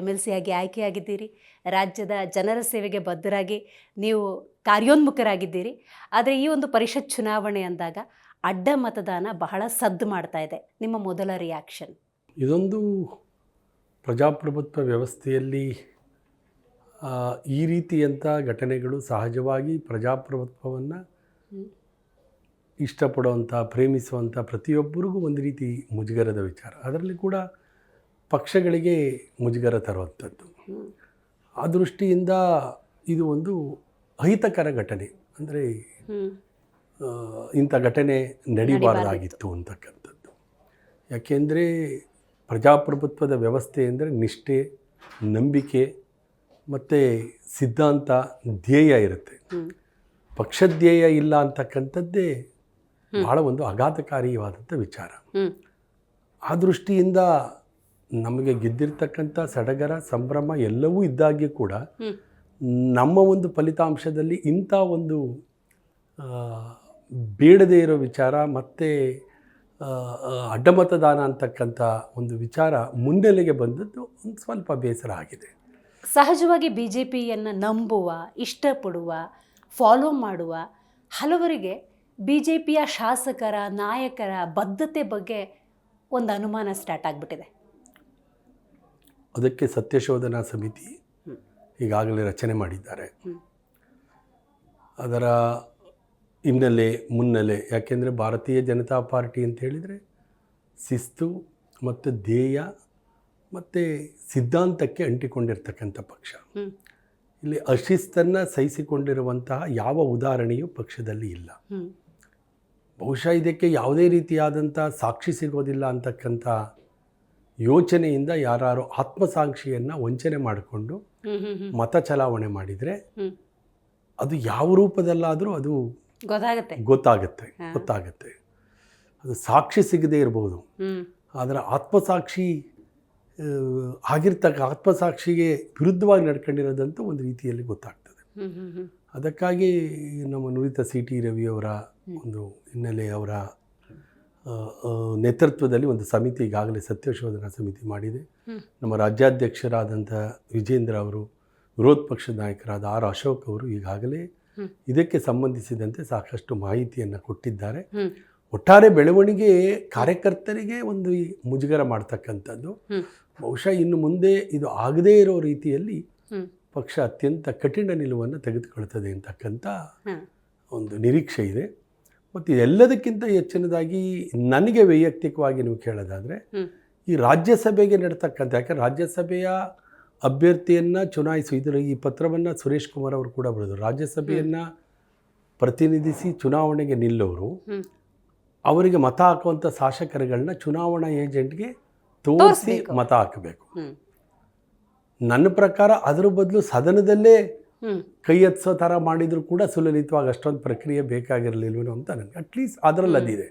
MLC ಆಗಿ ಆಯ್ಕೆಯಾಗಿದ್ದೀರಿ. ರಾಜ್ಯದ ಜನರ ಸೇವೆಗೆ ಬದ್ಧರಾಗಿ ನೀವು ಕಾರ್ಯೋನ್ಮುಖರಾಗಿದ್ದೀರಿ. ಆದರೆ ಈ ಒಂದು ಪರಿಷತ್ ಚುನಾವಣೆ ಅಂದಾಗ ಅಡ್ಡ ಮತದಾನ ಬಹಳ ಸದ್ದು ಮಾಡ್ತಾ ಇದೆ. ನಿಮ್ಮ ಮೊದಲ ರಿಯಾಕ್ಷನ್? ಇದೊಂದು ಪ್ರಜಾಪ್ರಭುತ್ವ ವ್ಯವಸ್ಥೆಯಲ್ಲಿ ಈ ರೀತಿಯಂಥ ಘಟನೆಗಳು ಸಹಜವಾಗಿ ಪ್ರಜಾಪ್ರಭುತ್ವವನ್ನು ಇಷ್ಟಪಡುವಂಥ, ಪ್ರೇಮಿಸುವಂಥ ಪ್ರತಿಯೊಬ್ಬರಿಗೂ ಒಂದು ರೀತಿ ಮುಜುಗರದ ವಿಚಾರ. ಅದರಲ್ಲಿ ಕೂಡ ಪಕ್ಷಗಳಿಗೆ ಮುಜುಗರ ತರುವಂಥದ್ದು. ಆ ದೃಷ್ಟಿಯಿಂದ ಇದು ಒಂದು ಅಹಿತಕರ ಘಟನೆ. ಅಂದರೆ ಇಂಥ ಘಟನೆ ನಡೀಬಾರ್ದಾಗಿತ್ತು ಅಂತಕ್ಕಂಥದ್ದು. ಯಾಕೆಂದರೆ ಪ್ರಜಾಪ್ರಭುತ್ವದ ವ್ಯವಸ್ಥೆ ಅಂದರೆ ನಿಷ್ಠೆ, ನಂಬಿಕೆ ಮತ್ತು ಸಿದ್ಧಾಂತ, ಧ್ಯೇಯ ಇರುತ್ತೆ. ಪಕ್ಷಧ್ಯೇಯ ಇಲ್ಲ ಅಂತಕ್ಕಂಥದ್ದೇ ಭಾಳ ಒಂದು ಆಘಾತಕಾರಿಯಾದಂಥ ವಿಚಾರ. ಆ ದೃಷ್ಟಿಯಿಂದ ನಮಗೆ ಗೆದ್ದಿರ್ತಕ್ಕಂಥ ಸಡಗರ, ಸಂಭ್ರಮ ಎಲ್ಲವೂ ಇದ್ದಾಗ್ಯೂ ಕೂಡ ನಮ್ಮ ಒಂದು ಫಲಿತಾಂಶದಲ್ಲಿ ಇಂಥ ಒಂದು ಬೇಡದೇ ಇರೋ ವಿಚಾರ ಮತ್ತು ಅಡ್ಡಮತದಾನ ಅಂತಕ್ಕಂಥ ಒಂದು ವಿಚಾರ ಮುನ್ನೆಲೆಗೆ ಬಂದದ್ದು ಒಂದು ಸ್ವಲ್ಪ ಬೇಸರ ಆಗಿದೆ. ಸಹಜವಾಗಿ BJPಯನ್ನು ನಂಬುವ, ಇಷ್ಟಪಡುವ, ಫಾಲೋ ಮಾಡುವ ಹಲವರಿಗೆ BJPಯ ಶಾಸಕರ, ನಾಯಕರ ಬದ್ಧತೆ ಬಗ್ಗೆ ಒಂದು ಅನುಮಾನ ಸ್ಟಾರ್ಟ್ ಆಗಿಬಿಟ್ಟಿದೆ. ಅದಕ್ಕೆ ಸತ್ಯಶೋಧನಾ ಸಮಿತಿ ಈಗಾಗಲೇ ರಚನೆ ಮಾಡಿದ್ದಾರೆ. ಅದರ ಹಿನ್ನೆಲೆ, ಮುನ್ನೆಲೆ, ಯಾಕೆಂದರೆ ಭಾರತೀಯ ಜನತಾ ಪಾರ್ಟಿ ಅಂತ ಹೇಳಿದರೆ ಶಿಸ್ತು ಮತ್ತು ಧ್ಯೇಯ ಮತ್ತು ಸಿದ್ಧಾಂತಕ್ಕೆ ಅಂಟಿಕೊಂಡಿರ್ತಕ್ಕಂಥ ಪಕ್ಷ. ಇಲ್ಲಿ ಅಶಿಸ್ತನ್ನು ಸಹಿಸಿಕೊಂಡಿರುವಂತಹ ಯಾವ ಉದಾಹರಣೆಯೂ ಪಕ್ಷದಲ್ಲಿ ಇಲ್ಲ. ಬಹುಶಃ ಇದಕ್ಕೆ ಯಾವುದೇ ರೀತಿಯಾದಂಥ ಸಾಕ್ಷಿ ಸಿಗೋದಿಲ್ಲ ಅಂತಕ್ಕಂಥ ಯೋಚನೆಯಿಂದ ಯಾರು ಆತ್ಮಸಾಕ್ಷಿಯನ್ನು ವಂಚನೆ ಮಾಡಿಕೊಂಡು ಮತ ಚಲಾವಣೆ ಮಾಡಿದರೆ ಅದು ಯಾವ ರೂಪದಲ್ಲಾದರೂ ಅದು ಗೊತ್ತಾಗುತ್ತೆ. ಅದು ಸಾಕ್ಷಿ ಸಿಗದೇ ಇರಬಹುದು, ಆದರೆ ಆತ್ಮಸಾಕ್ಷಿ ಆತ್ಮಸಾಕ್ಷಿಗೆ ವಿರುದ್ಧವಾಗಿ ನಡ್ಕೊಂಡಿರೋದಂತೂ ಒಂದು ರೀತಿಯಲ್ಲಿ ಗೊತ್ತಾಗ್ತದೆ. ಅದಕ್ಕಾಗಿ ನಮ್ಮ ನುರಿತ CT ರವಿಯವರ ಒಂದು ಹಿನ್ನೆಲೆ, ಅವರ ನೇತೃತ್ವದಲ್ಲಿ ಒಂದು ಸಮಿತಿ ಈಗಾಗಲೇ ಸತ್ಯಶೋಧನಾ ಸಮಿತಿ ಮಾಡಿದೆ. ನಮ್ಮ ರಾಜ್ಯಾಧ್ಯಕ್ಷರಾದಂಥ ವಿಜೇಂದ್ರ ಅವರು, ವಿರೋಧ ಪಕ್ಷದ ನಾಯಕರಾದ R. ಅಶೋಕ್ ಅವರು ಈಗಾಗಲೇ ಇದಕ್ಕೆ ಸಂಬಂಧಿಸಿದಂತೆ ಸಾಕಷ್ಟು ಮಾಹಿತಿಯನ್ನು ಕೊಟ್ಟಿದ್ದಾರೆ. ಒಟ್ಟಾರೆ ಬೆಳವಣಿಗೆ ಕಾರ್ಯಕರ್ತರಿಗೆ ಒಂದು ಮುಜುಗರ ಮಾಡ್ತಕ್ಕಂಥದ್ದು. ಬಹುಶಃ ಇನ್ನು ಮುಂದೆ ಇದು ಆಗದೇ ಇರೋ ರೀತಿಯಲ್ಲಿ ಪಕ್ಷ ಅತ್ಯಂತ ಕಠಿಣ ನಿಲುವನ್ನು ತೆಗೆದುಕೊಳ್ತದೆ ಅಂತಕ್ಕಂಥ ಒಂದು ನಿರೀಕ್ಷೆ ಇದೆ. ಮತ್ತು ಎಲ್ಲದಕ್ಕಿಂತ ಹೆಚ್ಚಿನದಾಗಿ ನನಗೆ ವೈಯಕ್ತಿಕವಾಗಿ ನೀವು ಕೇಳೋದಾದರೆ, ಈ ರಾಜ್ಯಸಭೆಗೆ ನಡ್ತಕ್ಕಂಥ, ಯಾಕೆ ರಾಜ್ಯಸಭೆಯ ಅಭ್ಯರ್ಥಿಯನ್ನು ಚುನಾಯಿಸಿ ಈ ಪತ್ರವನ್ನು ಸುರೇಶ್ ಕುಮಾರ್ ಅವರು ಕೂಡ ಬರೆದರು. ರಾಜ್ಯಸಭೆಯನ್ನು ಪ್ರತಿನಿಧಿಸಿ ಚುನಾವಣೆಗೆ ನಿಲ್ಲೋರು ಅವರಿಗೆ ಮತ ಹಾಕುವಂಥ ಶಾಸಕರುಗಳನ್ನ ಚುನಾವಣಾ ಏಜೆಂಟ್ಗೆ ತೋರಿಸಿ ಮತ ಹಾಕಬೇಕು. ನನ್ನ ಪ್ರಕಾರ ಅದರ ಬದಲು ಸದನದಲ್ಲೇ ಕೈ ಎತ್ಸೋ ಥರ ಮಾಡಿದರೂ ಕೂಡ ಸುಲಲಿತವಾಗಿ ಅಷ್ಟೊಂದು ಪ್ರಕ್ರಿಯೆ ಬೇಕಾಗಿರಲಿಲ್ವೇನೋ ಅಂತ ನನಗೆ ಅಟ್ಲೀಸ್ಟ್ ಅದರಲ್ಲಿ ಅದಿದೆ.